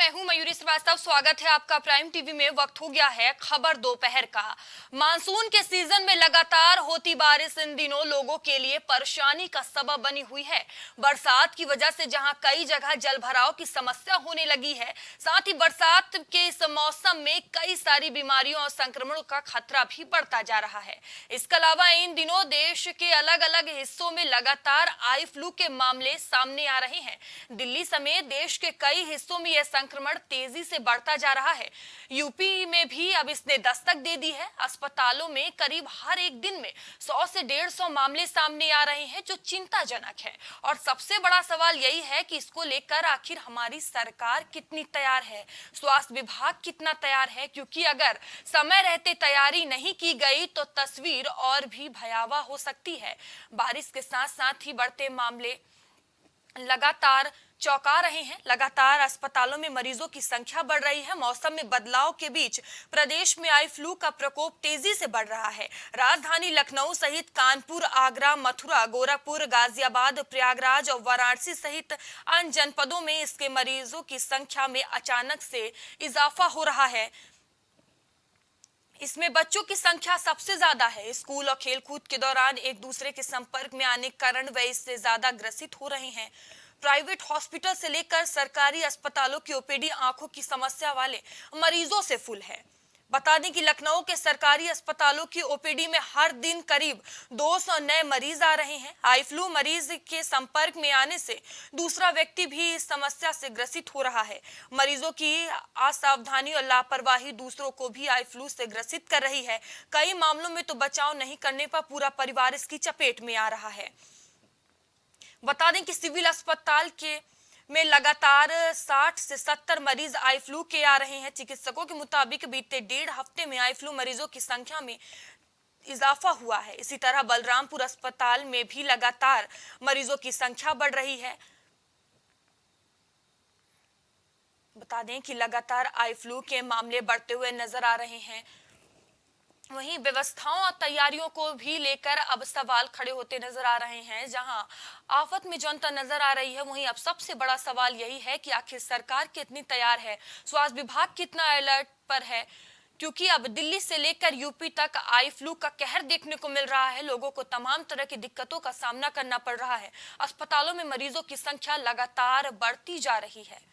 मैं हूं मयूरी श्रीवास्तव। स्वागत है आपका प्राइम टीवी में। वक्त हो गया है खबर दोपहर का। मानसून के सीजन में लगातार होती बारिश इन दिनों लोगों के लिए परेशानी का सबब बनी हुई है। बरसात की वजह से जहां कई जगह जलभराव की समस्या होने लगी है, साथ ही बरसात के इस मौसम में कई सारी बीमारियों और संक्रमणों का खतरा भी बढ़ता जा रहा है। इसके अलावा इन दिनों देश के अलग अलग हिस्सों में लगातार आई फ्लू के मामले सामने आ रहे हैं। दिल्ली समेत देश के कई हिस्सों में यह संक्रमण तेजी से बढ़ता जा रहा है। यूपी में भी अब इसने दस्तक दे दी है। अस्पतालों में करीब हर एक दिन में 100 से 150 मामले सामने आ रहे हैं, जो चिंताजनक है। और सबसे बड़ा सवाल यही है कि इसको लेकर आखिर हमारी सरकार कितनी तैयार है, स्वास्थ्य विभाग कितना तैयार है, क्योंकि अगर समय रहते तैयारी नहीं की गई तो तस्वीर और भी भयावह हो सकती है। बारिश के साथ साथ ही बढ़ते मामले लगातार चौंका रहे हैं। लगातार अस्पतालों में मरीजों की संख्या बढ़ रही है। मौसम में बदलाव के बीच प्रदेश में आई फ्लू का प्रकोप तेजी से बढ़ रहा है। राजधानी लखनऊ सहित कानपुर, आगरा, मथुरा, गोरखपुर, गाजियाबाद, प्रयागराज और वाराणसी सहित अन्य जनपदों में इसके मरीजों की संख्या में अचानक से इजाफा हो रहा है। इसमें बच्चों की संख्या सबसे ज्यादा है। स्कूल और खेलकूद के दौरान एक दूसरे के संपर्क में आने के कारण वे इससे ज्यादा ग्रसित हो रहे हैं। प्राइवेट हॉस्पिटल से लेकर सरकारी अस्पतालों की ओपीडी आंखों की समस्या वाले मरीजों से फुल है। बता दें कि लखनऊ के सरकारी अस्पतालों की ओपीडी में हर दिन करीब 200 नए मरीज आ रहे हैं। आई फ्लू मरीज के संपर्क में आने से दूसरा व्यक्ति भी इस समस्या से ग्रसित हो रहा है। मरीजों की असावधानी और लापरवाही दूसरों को भी आई फ्लू से ग्रसित कर रही है। कई मामलों में तो बचाव नहीं करने पर पूरा परिवार इसकी चपेट में आ रहा है। बता दें कि सिविल अस्पताल के में लगातार 60 से 70 मरीज आई फ्लू के आ रहे हैं। चिकित्सकों के मुताबिक बीते 1.5 हफ्ते में आई फ्लू मरीजों की संख्या में इजाफा हुआ है। इसी तरह बलरामपुर अस्पताल में भी लगातार मरीजों की संख्या बढ़ रही है। बता दें कि लगातार आई फ्लू के मामले बढ़ते हुए नजर आ रहे हैं। वहीं व्यवस्थाओं और तैयारियों को भी लेकर अब सवाल खड़े होते नजर आ रहे हैं। जहां आफत में जनता नजर आ रही है, वहीं अब सबसे बड़ा सवाल यही है कि आखिर सरकार कितनी तैयार है, स्वास्थ्य विभाग कितना अलर्ट पर है, क्योंकि अब दिल्ली से लेकर यूपी तक आई फ्लू का कहर देखने को मिल रहा है। लोगों को तमाम तरह की दिक्कतों का सामना करना पड़ रहा है। अस्पतालों में मरीजों की संख्या लगातार बढ़ती जा रही है।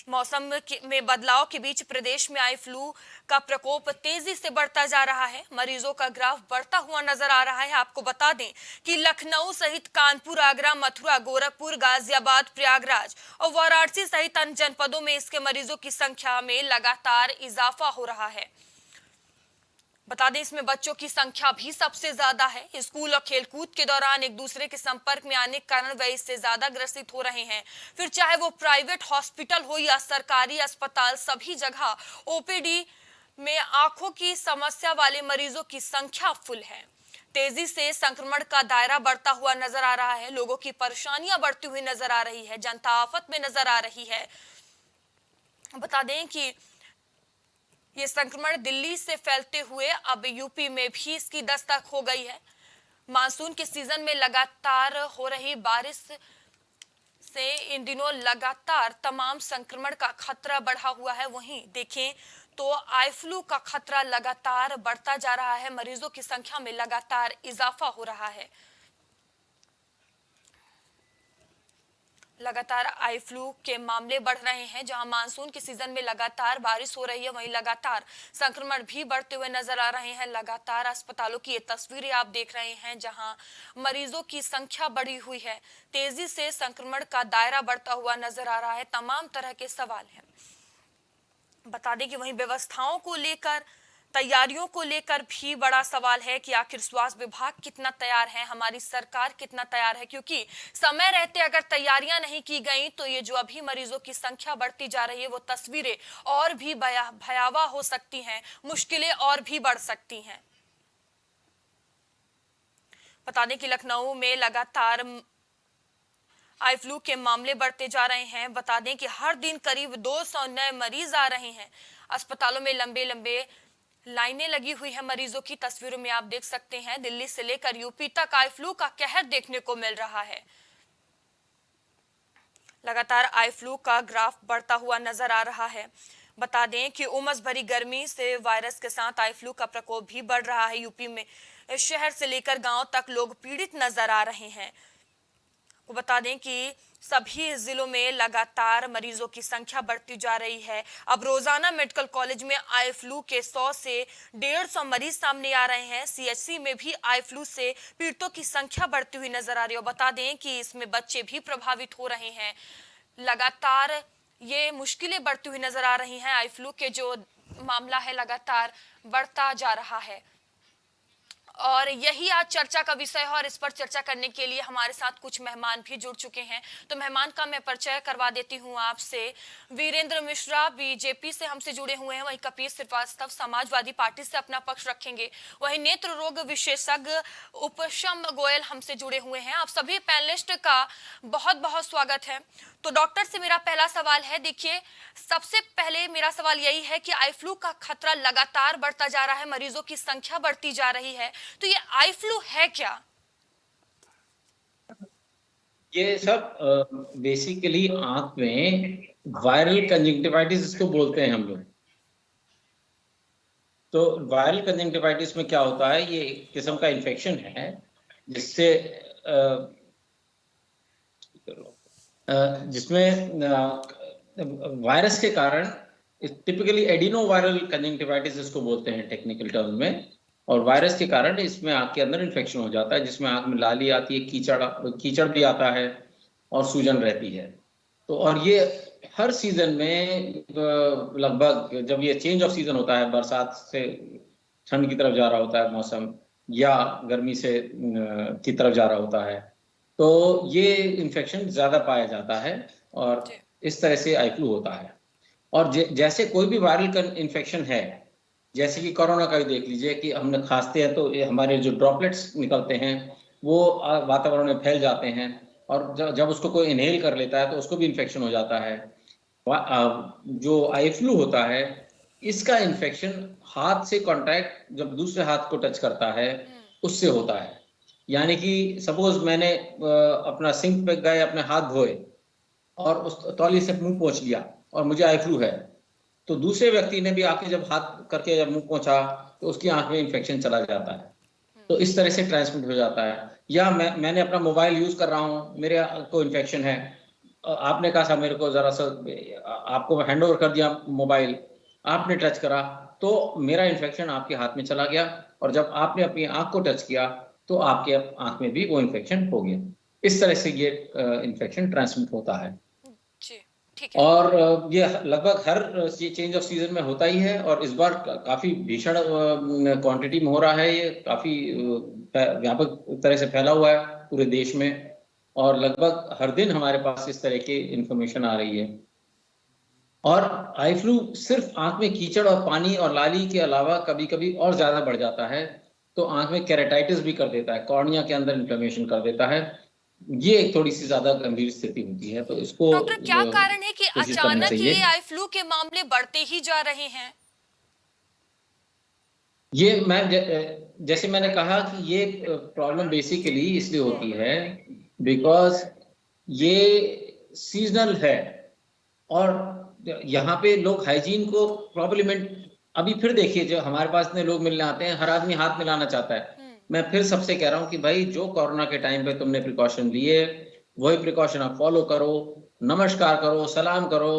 मौसम में बदलाव के बीच प्रदेश में आई फ्लू का प्रकोप तेजी से बढ़ता जा रहा है। मरीजों का ग्राफ बढ़ता हुआ नजर आ रहा है। आपको बता दें कि लखनऊ सहित कानपुर, आगरा, मथुरा, गोरखपुर, गाजियाबाद, प्रयागराज और वाराणसी सहित अन्य जनपदों में इसके मरीजों की संख्या में लगातार इजाफा हो रहा है। बता दें इसमें बच्चों की संख्या भी सबसे ज्यादा है। स्कूल और खेलकूद के दौरान एक दूसरे के संपर्क में आने के कारण वे इससे ज्यादा ग्रसित हो रहे हैं। फिर चाहे वो प्राइवेट हॉस्पिटल हो या सरकारी अस्पताल, सभी जगह ओपीडी में आंखों की समस्या वाले मरीजों की संख्या फुल है। तेजी से संक्रमण का दायरा बढ़ता हुआ नजर आ रहा है। लोगों की परेशानियां बढ़ती हुई नजर आ रही है। जनता आफत में नजर आ रही है। बता दें कि ये संक्रमण दिल्ली से फैलते हुए अब यूपी में भी इसकी दस्तक हो गई है। मानसून के सीजन में लगातार हो रही बारिश से इन दिनों लगातार तमाम संक्रमण का खतरा बढ़ा हुआ है। वहीं देखें तो आई फ्लू का खतरा लगातार बढ़ता जा रहा है। मरीजों की संख्या में लगातार इजाफा हो रहा है। लगातार आई फ्लू के मामले बढ़ रहे हैं। जहां मानसून के सीजन में लगातार बारिश हो रही है, वहीं लगातार संक्रमण भी बढ़ते हुए नजर आ रहे हैं। लगातार अस्पतालों की ये तस्वीरें आप देख रहे हैं, जहां मरीजों की संख्या बढ़ी हुई है। तेजी से संक्रमण का दायरा बढ़ता हुआ नजर आ रहा है। तमाम तरह के सवाल हैं। बता दें कि वहीं व्यवस्थाओं को लेकर, तैयारियों को लेकर भी बड़ा सवाल है कि आखिर स्वास्थ्य विभाग कितना तैयार है, हमारी सरकार कितना तैयार है, क्योंकि समय रहते अगर तैयारियां नहीं की गई तो ये जो अभी मरीजों की संख्या बढ़ती जा रही है, वो तस्वीरें और भी भयावह हो सकती हैं, मुश्किलें और भी बढ़ सकती हैं। बता दें कि लखनऊ में लगातार आई फ्लू के मामले बढ़ते जा रहे हैं। बता दें कि हर दिन करीब 200 नए मरीज आ रहे हैं। अस्पतालों में लंबे लंबे लाइनें लगी हुई है मरीजों की। तस्वीरों में आप देख सकते हैं दिल्ली से लेकर यूपी तक आई फ्लू का कहर देखने को मिल रहा है। लगातार आई फ्लू का ग्राफ बढ़ता हुआ नजर आ रहा है। बता दें कि उमस भरी गर्मी से वायरस के साथ आई फ्लू का प्रकोप भी बढ़ रहा है। यूपी में शहर से लेकर गांव तक लोग पीड़ित नजर आ रहे हैं। को बता दें कि सभी जिलों में लगातार मरीजों की संख्या बढ़ती जा रही है। अब रोजाना मेडिकल कॉलेज में आई फ्लू के 100 से 150 मरीज सामने आ रहे हैं। सीएचसी में भी आई फ्लू से पीड़ितों की संख्या बढ़ती हुई नजर आ रही है। और बता दें कि इसमें बच्चे भी प्रभावित हो रहे हैं। लगातार ये मुश्किलें बढ़ती हुई नजर आ रही हैं। आई फ्लू के जो मामला है लगातार बढ़ता जा रहा है और यही आज चर्चा का विषय है। और इस पर चर्चा करने के लिए हमारे साथ कुछ मेहमान भी जुड़ चुके हैं। तो मेहमान का मैं परिचय करवा देती हूं आपसे। वीरेंद्र मिश्रा बीजेपी से हमसे जुड़े हुए हैं। वहीं कपिल श्रीवास्तव समाजवादी पार्टी से अपना पक्ष रखेंगे। वहीं नेत्र रोग विशेषज्ञ उपशम गोयल हमसे जुड़े हुए हैं। आप सभी पैनलिस्ट का बहुत बहुत स्वागत है। तो डॉक्टर से मेरा पहला सवाल है, देखिए सबसे पहले मेरा सवाल यही है कि आई फ्लू का खतरा लगातार बढ़ता जा रहा है, मरीजों की संख्या बढ़ती जा रही है, तो ये आई फ्लू है क्या? ये सब बेसिकली आंख में वायरल कंजंक्टिवाइटिस इसको बोलते हैं हम लोग। तो वायरल कंजंक्टिवाइटिस में क्या होता है, ये एक किस्म का इन्फेक्शन है जिससे जिसमें वायरस के कारण, टिपिकली एडिनो वायरल कंजंक्टिवाइटिस इसको बोलते हैं टेक्निकल टर्म में। और वायरस के कारण इसमें आंख के अंदर इन्फेक्शन हो जाता है, जिसमें आंख में लाली आती है, कीचड़ भी आता है और सूजन रहती है। तो और ये हर सीजन में लगभग जब ये चेंज ऑफ सीजन होता है, बरसात से ठंड की तरफ जा रहा होता है मौसम, या गर्मी से की तरफ जा रहा होता है, तो ये इन्फेक्शन ज्यादा पाया जाता है और इस तरह से आई फ्लू होता है। और जैसे कोई भी वायरल इन्फेक्शन है, जैसे कि कोरोना का भी देख लीजिए कि हमने खांसते हैं तो ये हमारे जो ड्रॉपलेट्स निकलते हैं वो वातावरण में फैल जाते हैं, और जब उसको कोई इनहेल कर लेता है तो उसको भी इन्फेक्शन हो जाता है। जो आई फ्लू होता है, इसका इन्फेक्शन हाथ से कांटेक्ट जब दूसरे हाथ को टच करता है उससे होता है। यानी कि सपोज मैंने अपना सिंक पे गए, अपने हाथ धोए और उस तौलिए से मुंह पोंछ लिया और मुझे आई फ्लू है, तो दूसरे व्यक्ति ने भी आके जब हाथ करके जब मुंह पोंछा तो उसकी आंख में इन्फेक्शन चला जाता है। तो इस तरह से ट्रांसमिट हो जाता है। या मैंने अपना मोबाइल यूज कर रहा हूँ, मेरे को इन्फेक्शन है, आपने कहा था मेरे को जरा सा, आपको हैंड ओवर कर दिया मोबाइल, आपने टच करा तो मेरा इन्फेक्शन आपके हाथ में चला गया, और जब आपने अपनी आंख को टच किया तो आपके आंख में भी वो इन्फेक्शन हो गया। इस तरह से ये इन्फेक्शन ट्रांसमिट होता है। और ये लगभग हर चेंज ऑफ सीजन में होता ही है, और इस बार काफी भीषण क्वांटिटी में हो रहा है। ये काफी व्यापक तरह से फैला हुआ है पूरे देश में, और लगभग हर दिन हमारे पास इस तरह की इंफॉर्मेशन आ रही है। और आई फ्लू सिर्फ आंख में कीचड़ और पानी और लाली के अलावा कभी कभी और ज्यादा बढ़ जाता है, तो आंख में केराटाइटिस भी कर देता है, कॉर्निया के अंदर इन्फ्लेमेशन कर देता है। ये एक थोड़ी सी ज्यादा गंभीर स्थिति होती है। तो इसको डॉक्टर, क्या कारण है कि अचानक ये आई फ्लू के मामले बढ़ते ही जा रहे हैं? ये मैं जैसे मैंने कहा कि ये प्रॉब्लम बेसिकली इसलिए होती है बिकॉज ये सीजनल है, और यहाँ पे लोग हाइजीन को प्रॉब्लमेंट, अभी फिर देखिए जो हमारे पास इतने लोग मिलने आते हैं, हर आदमी हाथ मिलाना चाहता है। मैं फिर सबसे कह रहा हूँ कि भाई जो कोरोना के टाइम पे तुमने प्रिकॉशन लिए, वही प्रिकॉशन आप फॉलो करो, नमस्कार करो, सलाम करो,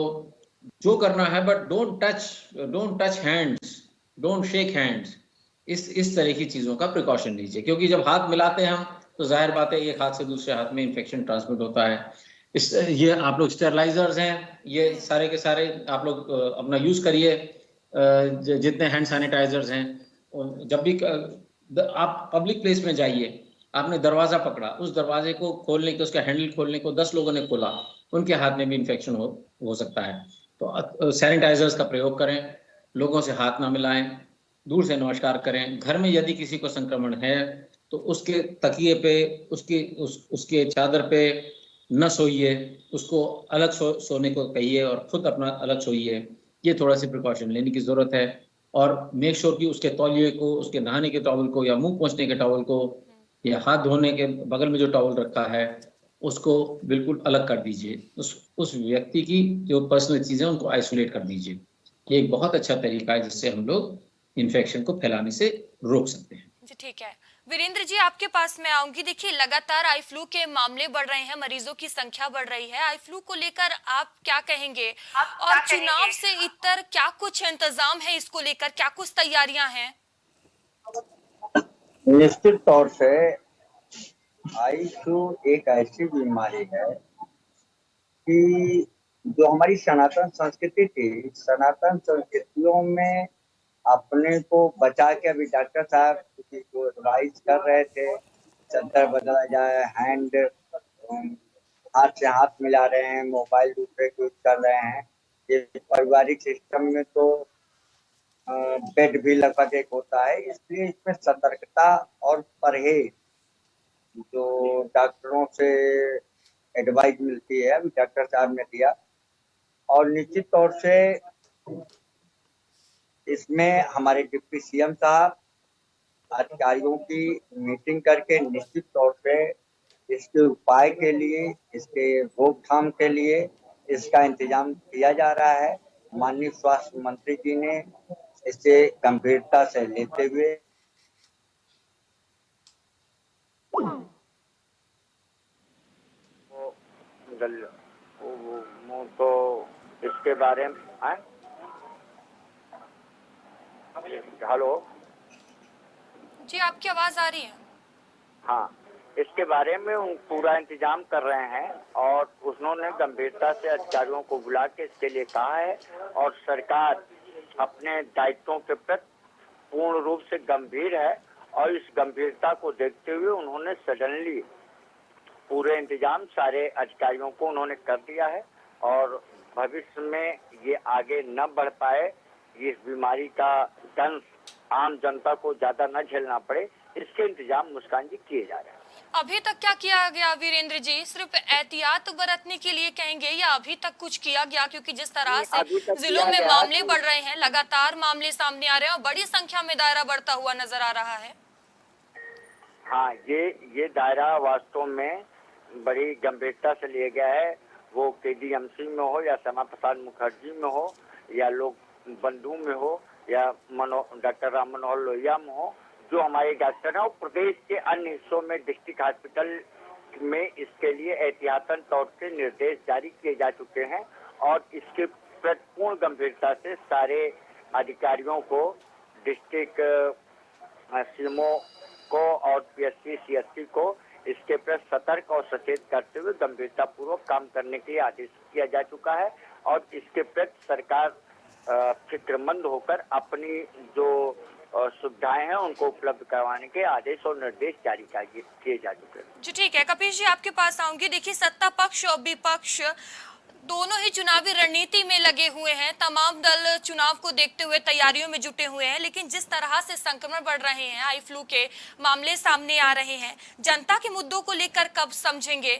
जो करना है, but don't touch hands, don't shake hands. इस तरह की चीजों का प्रिकॉशन लीजिए, क्योंकि जब हाथ मिलाते हैं हम तो जाहिर बात है एक हाथ से दूसरे हाथ में इन्फेक्शन ट्रांसमिट होता है। ये आप लोग स्टेरलाइजर्स हैं, ये सारे के सारे आप लोग अपना यूज करिए, जितने हैंड सैनिटाइजर्स हैं। जब भी आप पब्लिक प्लेस में जाइए, आपने दरवाजा पकड़ा, उस दरवाजे को खोलने के, उसका हैंडल खोलने को 10 लोगों ने खोला, उनके हाथ में भी इन्फेक्शन हो सकता है। तो सैनिटाइजर्स का प्रयोग करें, लोगों से हाथ ना मिलाएं, दूर से नमस्कार करें। घर में यदि किसी को संक्रमण है तो उसके तकिए पे, उसके चादर पे न सोइए, उसको अलग सोने को कहिए और खुद अपना अलग सोइए। ये थोड़ा सी प्रिकॉशन लेने की जरूरत है। और मेक श्योर कि उसके तौलिए को, उसके नहाने के टॉवल को, या मुंह पोंछने के टॉवल को, या हाथ धोने के बगल में जो टॉवल रखा है, उसको बिल्कुल अलग कर दीजिए। उस व्यक्ति की जो पर्सनल चीज़ें हैं, उनको आइसोलेट कर दीजिए। ये एक बहुत अच्छा तरीका है जिससे हम लोग इन्फेक्शन को फैलाने से रोक सकते हैं। जी ठीक है। वीरेंद्र जी, आपके पास मैं आऊंगी। देखिए, लगातार आई फ्लू के मामले बढ़ रहे हैं, मरीजों की संख्या बढ़ रही है। आई फ्लू को लेकर आप क्या कहेंगे? और चुनाव से इतर क्या कुछ इंतजाम है इसको लेकर, क्या कुछ तैयारियां हैं? निश्चित तौर से आई फ्लू एक ऐसी बीमारी है कि जो हमारी सनातन संस्कृति थी, सनातन संस्कृतियों में अपने को बचा के अभी डॉक्टर साहब किसी को एडवाइस कर रहे थे, चादर बदला जाए, हाथ से हाथ मिला रहे हैं, मोबाइल दूसरे यूज कर रहे हैं। ये पारिवारिक सिस्टम में तो बेड भी लगभग एक होता है, इसलिए इसमें सतर्कता और परहेज जो डॉक्टरों से एडवाइस मिलती है, अभी डॉक्टर साहब ने दिया। और निश्चित तौर से इसमें हमारे डिप्टी सीएम साहब अधिकारियों की मीटिंग करके निश्चित तौर पे इसके उपाय के लिए, इसके रोकथाम के लिए इसका इंतजाम किया जा रहा है। माननीय स्वास्थ्य मंत्री जी ने इसे गंभीरता से लेते हुए तो इसके बारे में हेलो, जी, आपकी आवाज आ रही है। हाँ, इसके बारे में पूरा इंतजाम कर रहे हैं और उन्होंने गंभीरता से अधिकारियों को बुला के इसके लिए कहा है और सरकार अपने दायित्वों के प्रति पूर्ण रूप से गंभीर है और इस गंभीरता को देखते हुए उन्होंने सडनली पूरे इंतजाम सारे अधिकारियों को उन्होंने कर दिया है और भविष्य में ये आगे न बढ़ पाए, इस बीमारी का दंश आम जनता को ज्यादा न झेलना पड़े, इसके इंतजाम मुस्कान जी किए जा रहे हैं। अभी तक क्या किया गया वीरेंद्र जी? सिर्फ एहतियात बरतने के लिए कहेंगे या अभी तक कुछ किया गया? क्योंकि जिस तरह से जिलों में मामले बढ़ रहे हैं, लगातार मामले सामने आ रहे हैं और बड़ी संख्या में दायरा बढ़ता हुआ नजर आ रहा है। हाँ, ये दायरा वास्तव में बड़ी गंभीरता से लिया गया है। वो केडीएमसी में हो या श्यामा प्रसाद मुखर्जी में हो या लोग बंधु में हो या डॉक्टर राम मनोहर लोहिया में हो, जो हमारे डॉक्टर हैं, और प्रदेश के अन्य हिस्सों में डिस्ट्रिक्ट हॉस्पिटल में इसके लिए एहतियातन तौर से निर्देश जारी किए जा चुके हैं और इसके पूर्ण गंभीरता से सारे अधिकारियों को, डिस्ट्रिक्ट सीएमओ को और पीएससी सीएससी को इसके प्रति सतर्क और सचेत करते हुए गंभीरता पूर्वक काम करने के लिए आदेश किया जा चुका है और इसके प्रति सरकार फिक्रमंद होकर अपनी जो सुविधाएं हैं उनको उपलब्ध करवाने के आदेश और निर्देश जारी किए जा चुके हैं। जी ठीक है, कपिश जी आपके पास आऊंगी। देखिए, सत्ता पक्ष और विपक्ष दोनों ही चुनावी रणनीति में लगे हुए हैं। तमाम दल चुनाव को देखते हुए तैयारियों में जुटे हुए हैं, लेकिन जिस तरह से संक्रमण बढ़ रहे हैं, आई फ्लू के मामले सामने आ रहे हैं, जनता के मुद्दों को लेकर कब समझेंगे?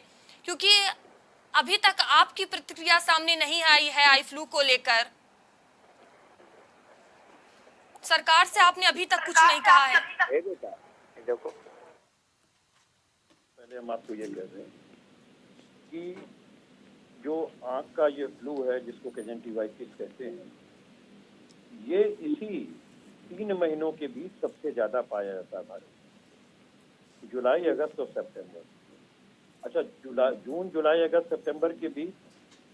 क्योंकि अभी तक आपकी प्रतिक्रिया सामने नहीं आई है आई फ्लू को लेकर। सरकार से आपने अभी तक कुछ नहीं कहा है। देखो, पहले हम आपको ये कह रहे हैं कि जो आंख का ये फ्लू है जिसको कंजंक्टिवाइटिस कहते हैं, ये इसी 3 महीनों के बीच सबसे ज्यादा पाया जाता है भारत में, जुलाई, अगस्त और सितंबर। अच्छा, जून, जुलाई, अगस्त, सितंबर के बीच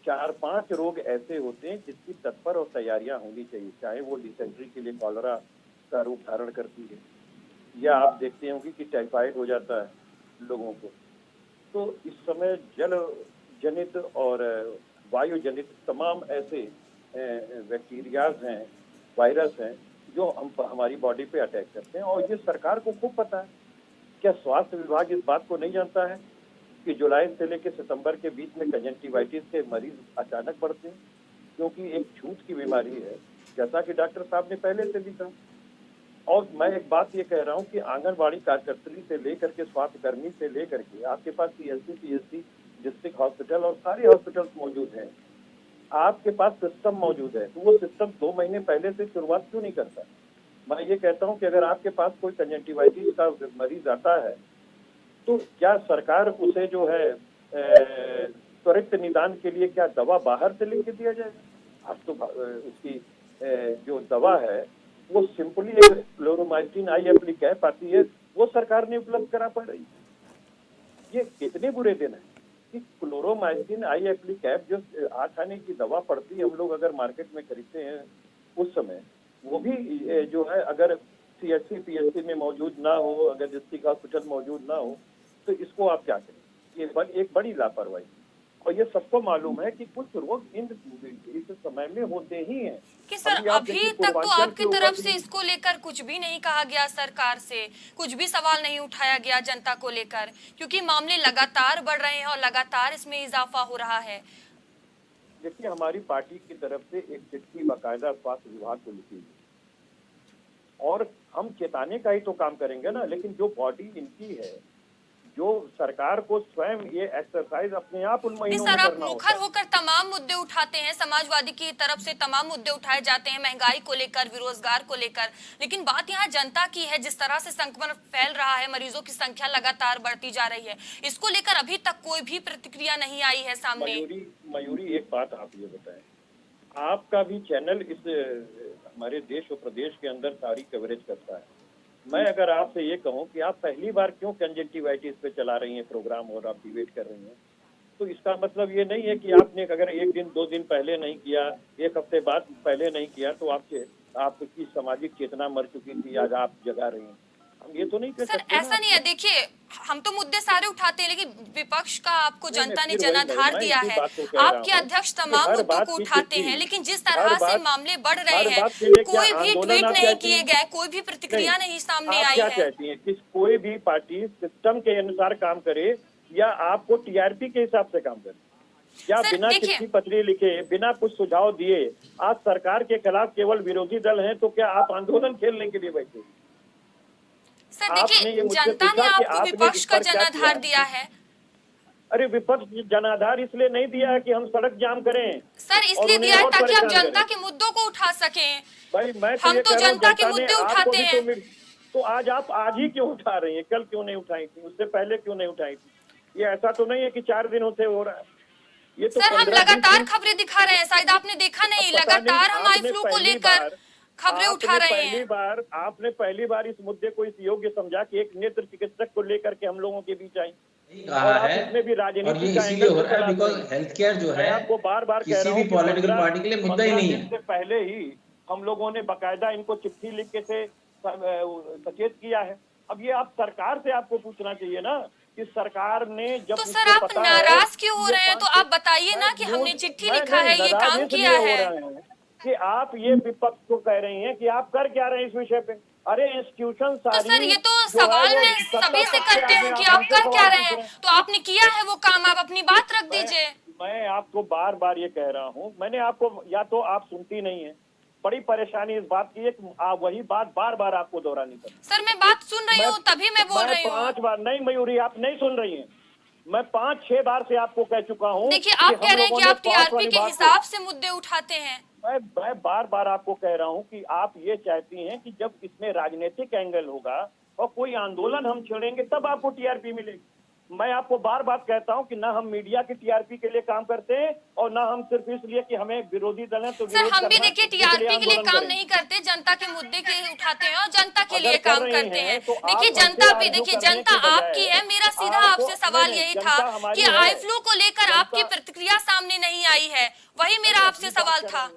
4-5 रोग ऐसे होते हैं जिसकी तत्पर और तैयारियां होनी चाहिए, चाहे वो डिसेंट्री के लिए कॉलरा का रूप धारण करती है या आप देखते होंगे कि टाइफाइड हो जाता है लोगों को। तो इस समय जल जनित और वायु जनित तमाम ऐसे बैक्टीरियाज हैं, वायरस हैं जो हमारी बॉडी पे अटैक करते हैं और ये सरकार को खूब पता है। क्या स्वास्थ्य विभाग इस बात को नहीं जानता है कि जुलाई से लेकर सितंबर के बीच में कंजंक्टिवाइटिस के मरीज अचानक बढ़ते हैं? क्योंकि एक छूत की बीमारी है, जैसा कि डॉक्टर साहब ने पहले से भी कहा। और मैं एक बात ये कह रहा हूँ कि आंगनबाड़ी कार्यकर्त्री से लेकर के स्वास्थ्य कर्मी से लेकर के आपके पास सीएससी, पीएससी, डिस्ट्रिक्ट हॉस्पिटल और सारे हॉस्पिटल्स मौजूद हैं, आपके पास सिस्टम मौजूद है, तो वो सिस्टम 2 महीने पहले से शुरुआत क्यों नहीं करता? मैं ये कहता हूँ कि अगर आपके पास कोई कंजंक्टिवाइटिस का मरीज आता है तो क्या सरकार उसे जो है त्वरित निदान के लिए क्या दवा बाहर से लेके दिया जाएगा? अब तो उसकी जो दवा है वो सिंपली एक क्लोरोमाइसिन आई एप्लीकैप आती है, वो सरकार ने उपलब्ध करा पा रही है। ये कितने बुरे दिन है कि क्लोरोमाइसिन आई एप्लीकैप जो 8 आने की दवा पड़ती है, हम लोग अगर मार्केट में खरीदते हैं उस समय, वो भी जो है अगर सीएचसी पीएचसी में मौजूद ना हो, अगर डिस्ट्रिक्ट हॉस्पिटल मौजूद ना हो, तो इसको आप क्या करें? ये एक बड़ी लापरवाही, और ये सबको मालूम है कि कुछ रोग इस समय में होते ही हैं। कि सर अभी तक तो आपकी तरफ से इसको लेकर कुछ भी नहीं कहा गया, सरकार से कुछ भी सवाल नहीं उठाया गया जनता को लेकर, क्योंकि मामले लगातार बढ़ रहे हैं और लगातार इसमें इजाफा हो रहा है। देखिए, हमारी पार्टी की तरफ से एक चिट्ठी बाकायदा स्वास्थ्य विभाग को लिखी है, और हम चेताने का ही तो काम करेंगे ना, लेकिन जो बॉडी इनकी है, जो सरकार को स्वयं ये एक्सरसाइज अपने आप उन महीनों में सर, आप करना मुखर होकर तमाम मुद्दे उठाते हैं, समाजवादी की तरफ से तमाम मुद्दे उठाए जाते हैं, महंगाई को लेकर, बेरोजगार को लेकर, लेकिन बात यहाँ जनता की है। जिस तरह से संक्रमण फैल रहा है, मरीजों की संख्या लगातार बढ़ती जा रही है, इसको लेकर अभी तक कोई भी प्रतिक्रिया नहीं आई है सामने। मयूरी, एक बात आप ये बताएं, आपका भी चैनल इस हमारे देश और प्रदेश के अंदर सारी कवरेज करता है। मैं अगर आपसे ये कहूं कि आप पहली बार क्यों कंजंक्टिवाइटिस पे चला रही हैं प्रोग्राम और आप डिबेट कर रही हैं, तो इसका मतलब ये नहीं है कि आपने अगर 1 दिन 2 दिन पहले नहीं किया, 1 हफ्ते बाद पहले नहीं किया, तो आपकी सामाजिक चेतना मर चुकी थी, आज आप जगा रही हैं। हम ये तो नहीं कह सर, सकते। ऐसा नहीं है। देखिए, हम तो मुद्दे सारे उठाते हैं, लेकिन विपक्ष का आपको जनता ने जनाधार दिया है, आपके अध्यक्ष तमाम मुद्दों को उठाते हैं, लेकिन जिस तरह से मामले बढ़ रहे हैं, कोई भी ट्वीट नहीं किए गए, कोई भी प्रतिक्रिया नहीं सामने आई क्या है। चाहती हैं कि कोई भी पार्टी सिस्टम के अनुसार काम करे, या आपको टीआरपी के हिसाब से काम करे, या बिना चिट्ठी पत्री लिखे, बिना कुछ सुझाव दिए आज सरकार के खिलाफ केवल विरोधी दल हैं, तो क्या आप आंदोलन खेलने के लिए बैठे? सर देखिए, जनता ने आपको विपक्ष का जनाधार दिया है। अरे विपक्ष जनाधार इसलिए नहीं दिया है कि हम सड़क जाम करें सर, इसलिए दिया है ताकि आप जनता के मुद्दों को उठा सकें। भाई हम तो जनता के मुद्दे उठाते हैं। तो आज आप आज ही क्यों उठा रही हैं? कल क्यों नहीं उठाई थी? उससे पहले क्यों नहीं उठाई थी? ये ऐसा तो नहीं है कि 4 दिनों से हो रहा है। ये तो सर, हम लगातार खबरें दिखा रहे हैं, शायद आपने देखा नहीं, लगातार हम आई फ्लू को लेकर खबरें उठा रहे हैं। आपने पहली बार इस मुद्दे को इस योग्य समझा कि एक नेत्र चिकित्सक को लेकर के हम लोगों के बीच आई, कहा है, इसमें भी राजनीति और ये इसीलिए हो रहा है बिकॉज हेल्थ केयर जो है आपको बार-बार किसी भी पॉलिटिकल पार्टी के लिए मुद्दा ही नहीं है। इससे पहले ही हम लोगों ने बकायदा इनको चिट्ठी लिख के से सचेत किया है। अब ये आप सरकार से आपको पूछना चाहिए ना कि सरकार ने जब तो सर आप नाराज क्यों हो रहे हैं? तो आप बताइए ना कि हमने चिट्ठी लिखा है, ये काम किया है। कि आप ये विपक्ष को कह रही हैं कि आप कर क्या रहे हैं इस विषय पे? अरे इंस्टीट्यूशन तो सर, ये तो सवाल मैं सभी से करती हूँ कि आप कर क्या रहे हैं, तो आपने किया है वो काम, आप अपनी बात रख दीजिए। मैं आपको बार बार ये कह रहा हूँ, मैंने आपको, या तो आप सुनती नहीं है, बड़ी परेशानी इस बात की है कि वही बात बार बार आपको दोहरानी पड़ती। सर मैं बात सुन रही हूँ, तभी मैं बोल रही हूँ। 5 बार नहीं मयूरी, आप नहीं सुन रही हैं। मैं 5-6 बार से आपको कह चुका हूँ। देखिए, आप कह रहे हैं कि आप टीआरपी के हिसाब से मुद्दे उठाते हैं। मैं बार बार आपको कह रहा हूँ कि आप ये चाहती हैं कि जब इसमें राजनीतिक एंगल होगा और कोई आंदोलन हम छेड़ेंगे तब आपको टीआरपी मिलेगी। मैं आपको बार बार कहता हूँ कि ना हम मीडिया की टीआरपी के लिए काम करते हैं और ना हम सिर्फ इसलिए कि हमें विरोधी दल है तो सर हम भी देखिए टीआरपी के लिए काम नहीं करते, जनता के मुद्दे के उठाते हैं और जनता के लिए काम करते हैं। देखिए जनता भी, देखिए जनता आपकी है। मेरा सीधा आपसे सवाल यही था कि आई फ्लू को लेकर आपकी प्रतिक्रिया सामने नहीं आई है, वही मेरा आपसे सवाल था।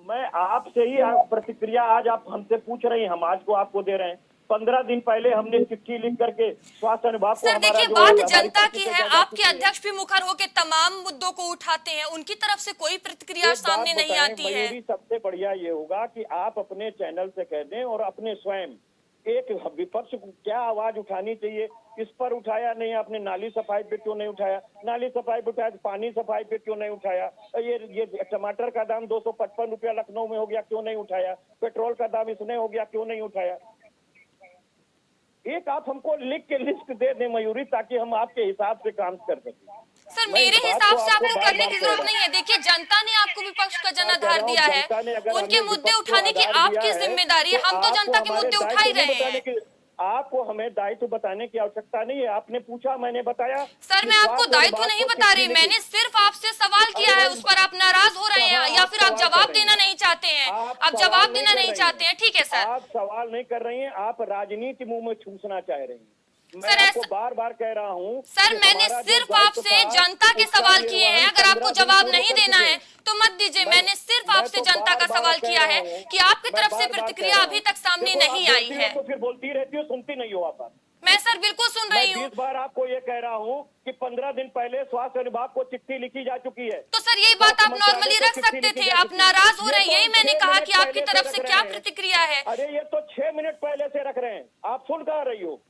मैं आपसे ही प्रतिक्रिया आज आप हमसे पूछ रही हैं, हम आज को आपको दे रहे हैं। 15 दिन पहले हमने चिट्ठी लिख करके स्वास्थ्य विभाग को, सर देखिए बात जनता की है, आपके अध्यक्ष भी मुखर होकर तमाम मुद्दों को उठाते हैं, उनकी तरफ से कोई प्रतिक्रिया सामने नहीं आती है। सबसे बढ़िया ये होगा कि आप अपने चैनल से कह दें और अपने स्वयं एक विपक्ष को क्या आवाज उठानी चाहिए, इस पर उठाया नहीं आपने। नाली सफाई पे क्यों नहीं उठाया? नाली सफाई पे उठाया, पानी सफाई पे क्यों नहीं उठाया? ये टमाटर का दाम 255 रुपया लखनऊ में हो गया, क्यों नहीं उठाया? पेट्रोल का दाम इसने हो गया, क्यों नहीं उठाया? एक आप हमको लिख के लिस्ट दे दें मयूरी, ताकि हम आपके हिसाब से काम कर सकें। सर मेरे हिसाब से आपको करने की जरूरत नहीं है। देखिए जनता ने आपको विपक्ष का जनाधार दिया है, उनके मुद्दे उठाने की आपकी जिम्मेदारी है, हम तो जनता के मुद्दे उठा ही रहे हैं। आपको हमें दायित्व बताने की आवश्यकता नहीं है। आपने पूछा, मैंने बताया। सर मैं आपको दायित्व नहीं बता रही, मैंने सिर्फ आपसे सवाल किया है, उस पर आप नाराज हो रहे हैं या फिर आप जवाब देना नहीं चाहते हैं? आप जवाब देना नहीं चाहते हैं, ठीक है सर। आप सवाल नहीं कर रही हैं, आप राजनीति मुंह में ठूसना चाह रही हैं। मैं सर, आपको बार बार कह रहा हूँ सर कि मैंने हमारा जो सिर्फ दायित्व आपसे था, जनता के उसका सवाल किए हैं। निर्वहन अगर आपको 15 दिन जवाब पूर्व नहीं कर देना चुके है हैं। तो मत दीजिए। मैंने सिर्फ मैं आपसे तो जनता का बार-बार सवाल कह किया रहा है हूं, कि आपकी मैं तरफ से बार-बार कह प्रतिक्रिया रहा अभी हूं। तक सामने देखो, नहीं आप आई बोलती है। हो तो फिर बोलती रहती हो, सुनती नहीं हो आप। मैं सर बिल्कुल सुन मैं रही हूँ। 20 बार आपको ये कह रहा हूँ कि 15 दिन पहले स्वास्थ्य विभाग को चिट्ठी लिखी जा चुकी है। तो सर यही बात आप स्वास्थ्य नॉर्मली मंत्रालय को रख चिट्ठी सकते लिखी थे, जा आप चुकी है। नाराज हो ये रहे हैं, तो यही मैंने 6 कहा मिनट कि आपकी पहले से तरफ रख से रहे क्या हैं। प्रतिक्रिया है। अरे ये तो 6 मिनट पहले से रख रहे हैं, आप सुन कहाँ रही हो?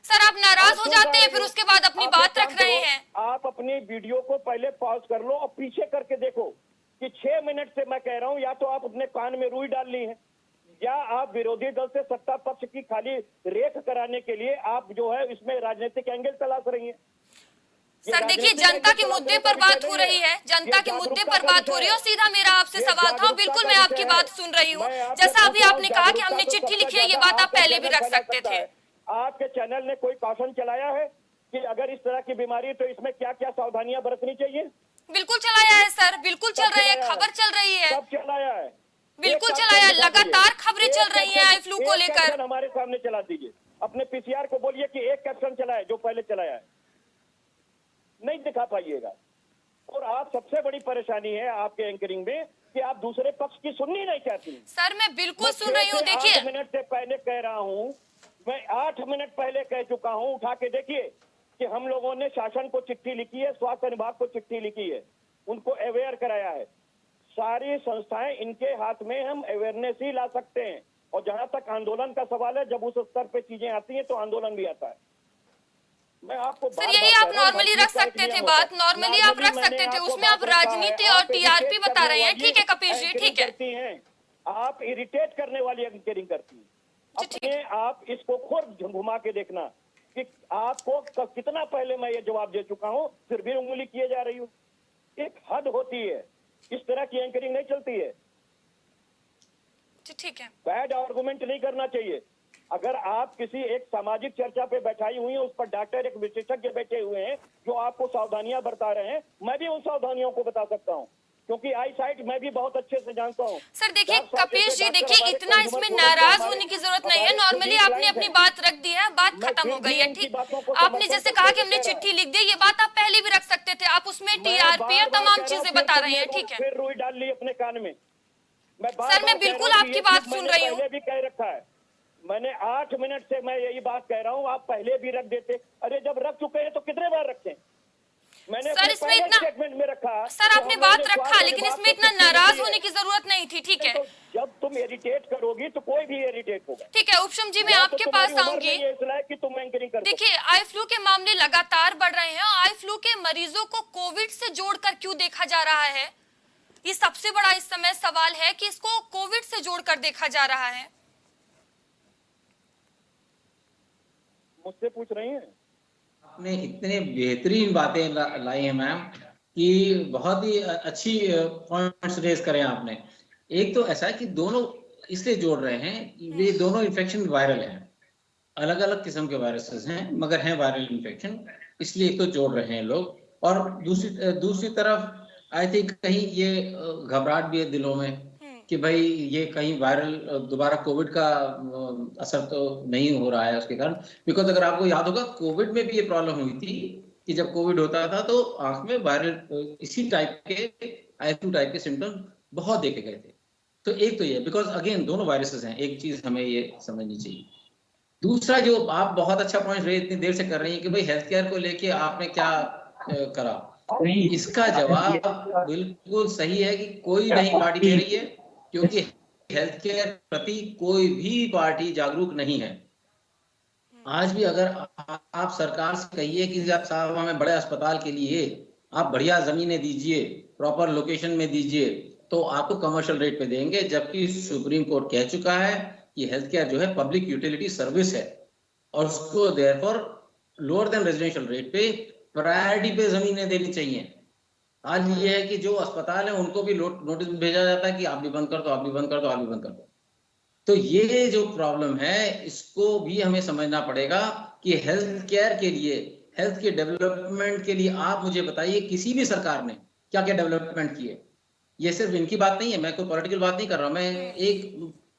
सर आप नाराज आप हो सुन जाते कहाँ हैं, रही फिर हो? उसके बाद अपनी आप बात एक काम रख रहे करो, हैं। आप अपनी वीडियो को पहले पॉज कर लो और पीछे करके देखो कि 6 मिनट से मैं कह रहा हूँ, या तो आप अपने कान में रुई डाल ली है, या आप विरोधी दल से सत्ता पक्ष की खाली रेख कराने के लिए आप जो है इसमें राजनीतिक एंगल तलाश रही हैं। सर देखिए, जनता के मुद्दे पर बात हो रही है, जनता के मुद्दे पर बात हो रही है और सीधा मेरा आपसे सवाल था। बिल्कुल मैं आपकी बात सुन रही हूँ। जैसा अभी आपने कहा कि हमने चिट्ठी लिखी है, ये बात आप पहले भी रख सकते थे। आपके चैनल ने कोई कॉशन चलाया है कि अगर इस तरह की बीमारी है तो इसमें क्या क्या सावधानियां बरतनी चाहिए? बिल्कुल चलाया है सर, बिल्कुल चल रही है, खबर चल रही है। सब चलाया है, बिल्कुल चलाया है, लगातार खबरें चल रही हैं आई फ्लू को लेकर। हमारे सामने चला दीजिए, अपने पीसीआर को बोलिए कि एक कैप्शन चलाए जो पहले चलाया है, नहीं दिखा पाइएगा। और आप सबसे बड़ी परेशानी है आपके एंकरिंग में कि आप दूसरे पक्ष की सुननी नहीं चाहती। सर मैं बिल्कुल सुन रही हूँ। देखिए 8 मिनट से पहले कह रहा हूँ, मैं 8 मिनट पहले कह चुका हूँ, उठा के देखिए कि हम लोगों ने शासन को चिट्ठी लिखी है, स्वास्थ्य विभाग को चिट्ठी लिखी है, उनको अवेयर कराया है। सारी संस्थाएं इनके हाथ में, हम अवेयरनेस ही ला सकते हैं। और जहां तक आंदोलन का सवाल है, जब उस स्तर पे चीजें आती हैं तो आंदोलन भी आता है। मैं आपको सर यही आप नॉर्मली रख सकते थे, बात नॉर्मली आप रख सकते थे, उसमें आप राजनीति और टीआरपी बता रहे हैं। ठीक है कपिल जी, ठीक है। आप इरिटेट करने वाली एंकरिंग करती हैं। अपने आप इसको खुद घुमा के देखना कि आपको कितना पहले मैं ये जवाब दे चुका हूं, फिर भी उंगली किए जा रही हूं। एक हद होती है, इस तरह की एंकरिंग नहीं चलती है। ठीक है, बैड आर्गुमेंट नहीं करना चाहिए। अगर आप किसी एक सामाजिक चर्चा पे बैठाई हुई हैं, उस पर डॉक्टर एक विशेषज्ञ बैठे हुए हैं जो आपको सावधानियां बता रहे हैं, मैं भी उन सावधानियों को बता सकता हूं क्योंकि आई साइट मैं भी बहुत अच्छे से जानता हूं। सर देखिए कपिल जी, देखिए इतना इसमें नाराज होने की जरूरत नहीं है। नॉर्मली आपने अपनी बात रख दी है, बात खत्म हो गई है। ठीक, आपने जैसे कहा कि हमने चिट्ठी लिख दी, ये बात आप पहले भी रख सकते थे। आप उसमें टीआरपी और तमाम चीजें बता रहे हैं। ठीक है, फिर रुई डाल ली अपने कान में। सर मैं बिल्कुल आपकी बात सुन रही हूँ। पहले भी कह रखा है, मैंने 8 मिनट से मैं यही बात कह रहा हूँ, आप पहले भी रख देते। अरे जब रख चुके हैं तो कितने बार रखते हैं? मैंने सर इसमें इतना स्टेटमेंट में रखा, सर आपने बात रखा, लेकिन इसमें इतना नाराज होने की जरूरत नहीं थी। ठीक है, तो जब तुम इरिटेट करोगी तो कोई भी इरिटेट होगा। ठीक है उपशम जी, मैं आपके पास आऊंगी। कि तुम एंकरिंग कर देखिए आई फ्लू के मामले लगातार बढ़ रहे हैं। आई फ्लू के मरीजों को कोविड से जोड़कर क्यों देखा जा रहा है, ये सबसे बड़ा इस समय सवाल है कि इसको कोविड से जोड़कर देखा जा रहा है। मुझसे पूछ रही हैं? आपने इतने बेहतरीन बातें लाई हैं मैम कि बहुत ही अच्छी पॉइंट्स रेज करें आपने। एक तो ऐसा है कि दोनों इसलिए जोड़ रहे हैं, ये दोनों इन्फेक्शन वायरल हैं, अलग अलग किस्म के वायरसेस हैं मगर हैं वायरल इन्फेक्शन, इसलिए एक तो जोड़ रहे हैं लोग। और दूसरी तरफ आई थिंक कहीं ये घबराहट भी है दिलों में कि भाई ये कहीं वायरल दोबारा कोविड का असर तो नहीं हो रहा है उसके कारण। बिकॉज अगर आपको याद होगा कोविड में भी ये प्रॉब्लम हुई थी कि जब कोविड होता था तो आंख में वायरल इसी टाइप के आई2 टाइप के सिम्टम्स बहुत देखे गए थे। तो एक तो ये, बिकॉज अगेन दोनों वायरसेस हैं, एक चीज हमें ये समझनी चाहिए। दूसरा जो आप बहुत अच्छा पॉइंट इतनी देर से कर रही हैं कि भाई हेल्थ केयर को लेके आपने क्या करा, इसका जवाब बिल्कुल सही है कि कोई नहीं पार्टी दे रही है, क्योंकि हेल्थ केयर प्रति कोई भी पार्टी जागरूक नहीं है। आज भी अगर आप सरकार से कहिए कि साहब हमें बड़े अस्पताल के लिए आप बढ़िया जमीनें दीजिए, प्रॉपर लोकेशन में दीजिए, तो आपको कमर्शियल रेट पे देंगे, जबकि सुप्रीम कोर्ट कह चुका है कि हेल्थ केयर जो है पब्लिक यूटिलिटी सर्विस है और उसको therefore lower than residential rate पे प्रायोरिटी पे जमीनें देनी चाहिए। आज ये है कि जो अस्पताल है उनको भी नोटिस भेजा जाता है कि आप भी बंद कर दो, आप भी बंद कर दो, आप भी बंद कर दो। तो ये जो प्रॉब्लम है इसको भी हमें समझना पड़ेगा कि हेल्थ केयर के लिए, हेल्थ के डेवलपमेंट के लिए आप मुझे बताइए किसी भी सरकार ने क्या क्या डेवलपमेंट किए। ये सिर्फ इनकी बात नहीं है, मैं कोई पॉलिटिकल बात नहीं कर रहा हूं, मैं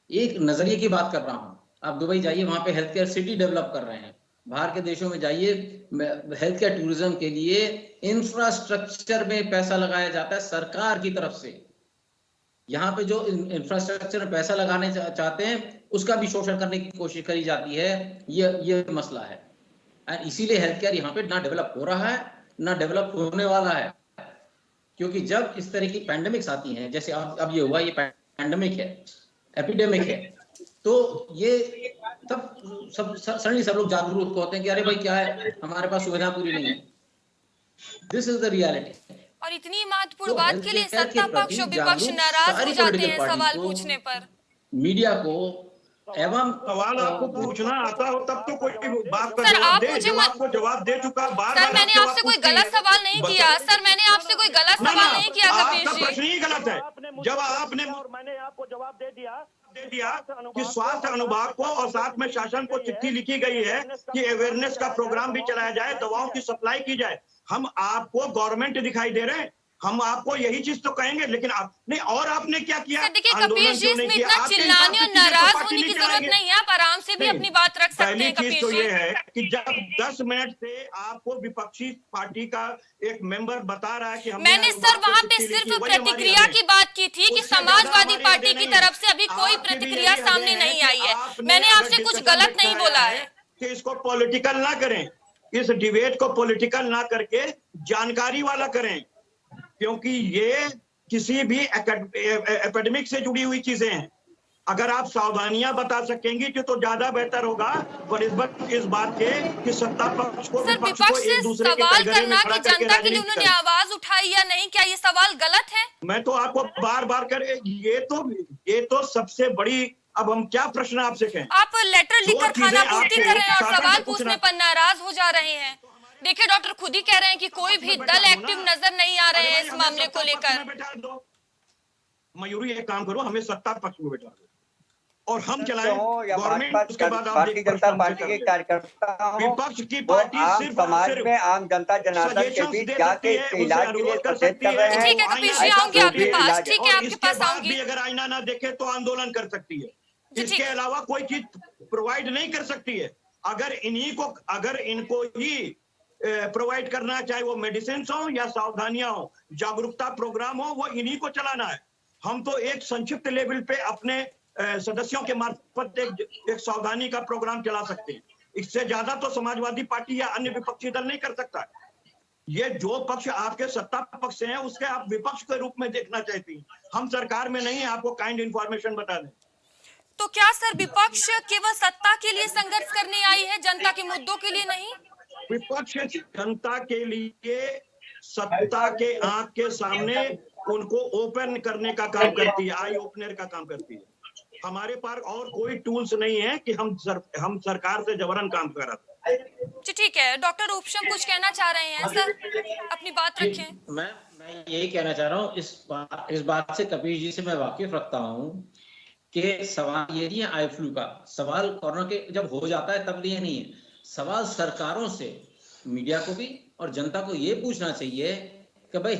एक नजरिए की बात कर रहा हूं। आप दुबई जाइए, वहां पे हेल्थ केयर सिटी डेवलप कर रहे हैं। बाहर के देशों में जाइए, हेल्थ केयर टूरिज्म के लिए इंफ्रास्ट्रक्चर में पैसा लगाया जाता है सरकार की तरफ से। यहाँ पे जो इंफ्रास्ट्रक्चर में पैसा लगाने चाहते हैं उसका भी शोषण करने की कोशिश करी जाती है। ये मसला है, और इसीलिए हेल्थ केयर यहाँ पे ना डेवलप हो रहा है ना डेवलप होने वाला है। क्योंकि जब इस तरह की पैंडेमिक्स आती हैं, जैसे अब ये हुआ, ये पैंडेमिक है, एपिडेमिक है, तो ये तब सडनली सब लोग जागरूक होते हैं कि अरे भाई क्या है, हमारे पास सुविधा पूरी नहीं है। This is the reality. और इतनी महत्वपूर्ण बात के लिए सत्ता पक्ष और विपक्ष नाराज हो जाते हैं सवाल पूछने पर। मीडिया को एवं सवाल आपको पूछना आता हो तब तो कोई बात का सर, जवाब आप दे, मुझे जब आपको जवाब दे चुका बार सर, मैंने आपसे कोई गलत सवाल नहीं किया। सर, मैंने आपसे कोई गलत सवाल नहीं किया कपीश जी। प्रश्न ही गलत है। जब आपने और मैंने आपको जवाब दे दिया कि स्वास्थ्य अनुभाग को और साथ में शासन को चिट्ठी लिखी गई है कि अवेयरनेस का प्रोग्राम भी चलाया जाए, दवाओं की सप्लाई की जाए। हम आपको गवर्नमेंट दिखाई दे रहे हैं, हम आपको यही चीज तो कहेंगे, लेकिन आपने और आपने क्या किया? सर देखिए कपीश जी, इसमें इतना चिल्लाने और नाराज होने की जरूरत नहीं है, आप आराम से भी अपनी बात रख सकते हैं पहली चीज कपीश तो जी। ये है कि जब 10 मिनट से आपको विपक्षी पार्टी का एक मेंबर बता रहा है कि मैंने सर वहाँ पे सिर्फ प्रतिक्रिया की बात की थी कि समाजवादी पार्टी की तरफ से अभी कोई प्रतिक्रिया सामने नहीं आई है। मैंने आपसे कुछ गलत नहीं बोला है कि इसको पॉलिटिकल ना करें, इस डिबेट को पॉलिटिकल ना करके जानकारी वाला करें, क्योंकि ये किसी भी एपिडेमिक से जुड़ी हुई चीजें हैं। अगर आप सावधानियां बता सकेंगी तो ज्यादा बेहतर होगा। पर इस बात के कि सत्ता पक्ष को सर विपक्ष से सवाल करना कि जनता के लिए उन्होंने आवाज उठाई या नहीं, क्या ये सवाल गलत है? मैं तो आपको बार बार कर ये तो सबसे बड़ी, अब हम क्या प्रश्न आपसे कहें? आप लेटर लिखकर खाना पूर्ति कर रहे हैं और सवाल पूछने पर नाराज हो जा रहे हैं। देखिए डॉक्टर खुद ही कह रहे हैं कि कोई भी दल एक्टिव नजर नहीं आ रहे हैं इस मामले को लेकर। मयूरी एक काम करो, हमें सत्ता पक्ष में बैठा दो और हम चलाएं या गवर्नमेंट। उसके बाद आप भारतीय जनता पार्टी के कार्यकर्ता हो, विपक्ष की वो पार्टी आम सिर्फ समाज में आम जनता जनार्दन के बीच जाके इलाज के लिए प्रोटेस्ट कर रहे हैं। ठीक है कपीश जी, आऊंगी आपके पास। ठीक है, आपके पास आऊंगी। अगर आईना ना देखे तो आंदोलन कर सकती है, इसके अलावा कोई चीज प्रोवाइड नहीं कर सकती है। अगर इनको ही प्रोवाइड करना, चाहे वो मेडिसिन हो या सावधानियां हो, जागरूकता प्रोग्राम हो, वो इन्हीं को चलाना है। हम तो एक संक्षिप्त लेवल पे अपने सदस्यों के मार्फत एक सावधानी का प्रोग्राम चला सकते हैं। इससे ज्यादा तो समाजवादी पार्टी या अन्य विपक्षी दल नहीं कर सकता। ये जो पक्ष आपके सत्ता पक्ष से है उसके आप विपक्ष के रूप में देखना चाहती हैं। हम सरकार में नहीं, आपको काइंड इंफॉर्मेशन बता दें। तो क्या सर विपक्ष केवल सत्ता के लिए संघर्ष करने आई है, जनता के मुद्दों के लिए नहीं? विपक्ष जनता के लिए सत्ता के आंख के सामने उनको ओपन करने का काम करती है, आई ओपनर का काम करती है। हमारे पास और कोई टूल्स नहीं है कि हम सरकार से जबरन काम कराते हैं। जी ठीक है, डॉक्टर उपशम कुछ कहना चाह रहे हैं सर, अपनी बात रखें। मैं यही कहना चाह रहा हूँ, इस बात से कपीश जी से मैं वाकिफ रखता हूँ कि सवाल ये नहीं है आई फ्लू का, सवाल कोरोना के जब हो जाता है तब ये नहीं है। सवाल सरकारों से, मीडिया को भी और जनता को ये पूछना चाहिए कि भाई